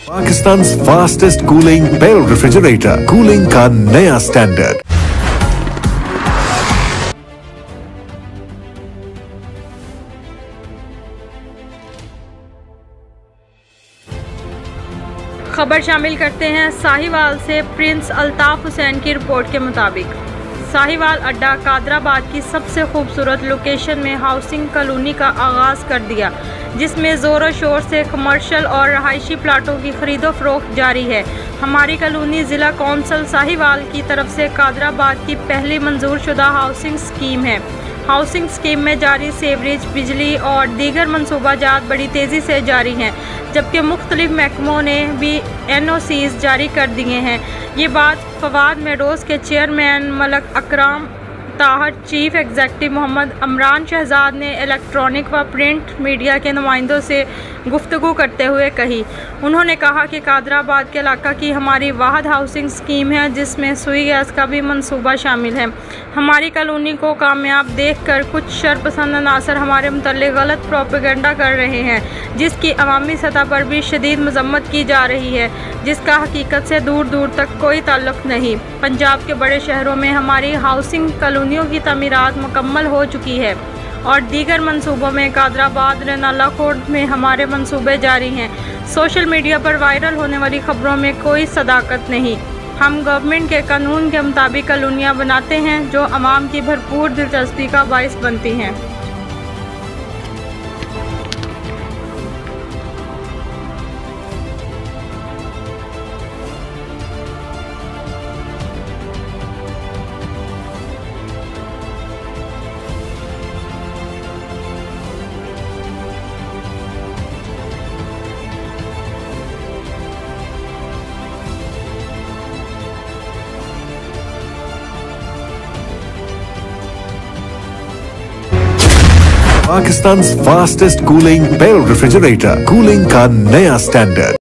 Pakistan fastest cooling barrel refrigerator, cooling का नया standard. खबर शामिल करते हैं साहिवाल से। प्रिंस अल्ताफ हुसैन की रिपोर्ट के मुताबिक साहिवाल अड्डा कादराबाद की सबसे खूबसूरत लोकेशन में हाउसिंग कॉलोनी का आगाज़ कर दिया, जिसमें ज़ोरों शोर से कमर्शियल और रहायशी प्लाटों की खरीदो फरोख्त जारी है। हमारी कॉलोनी ज़िला कौंसल साहिवाल की तरफ से कादराबाद की पहली मंजूर शुदा हाउसिंग स्कीम है। हाउसिंग स्कीम में जारी सेवरेज, बिजली और दीगर मनसूबाजात बड़ी तेज़ी से जारी हैं, जबकि मुख्तलिफ महकमों ने भी NOCs जारी कर दिए हैं। ये बात फवाद मेडोज़ के chairman Malak Akram Tahir, chief executive Mohammad Amran Shahzad ने इलेक्ट्रॉनिक व प्रिंट मीडिया के नुमाइंदों से गुफ्तगू करते हुए कही। उन्होंने कहा कि कादराबाद के इलाका की हमारी वाहिद हाउसिंग स्कीम है, जिसमें सुई गैस का भी मंसूबा शामिल है। हमारी कॉलोनी को कामयाब देखकर कुछ शरपसंद अनासर हमारे मुतल्लिक़ गलत प्रोपेगेंडा कर रहे हैं, जिसकी अवामी सतह पर भी शदीद मजम्मत की जा रही है, जिसका हकीकत से दूर दूर तक कोई ताल्लुक़ नहीं। पंजाब के बड़े शहरों में हमारी हाउसिंग कॉलोनियों की तमीरात मुकम्मल हो चुकी है और दीगर मंसूबों में कादराबाद, रेनाला कोट में हमारे मंसूबे जारी हैं। सोशल मीडिया पर वायरल होने वाली खबरों में कोई सदाकत नहीं। हम गवर्नमेंट के कानून के मुताबिक कॉलोनियाँ बनाते हैं जो आवाम की भरपूर दिलचस्पी का बाइस बनती हैं। Pakistan fastest cooling barrel refrigerator, cooling का नया स्टैंडर्ड।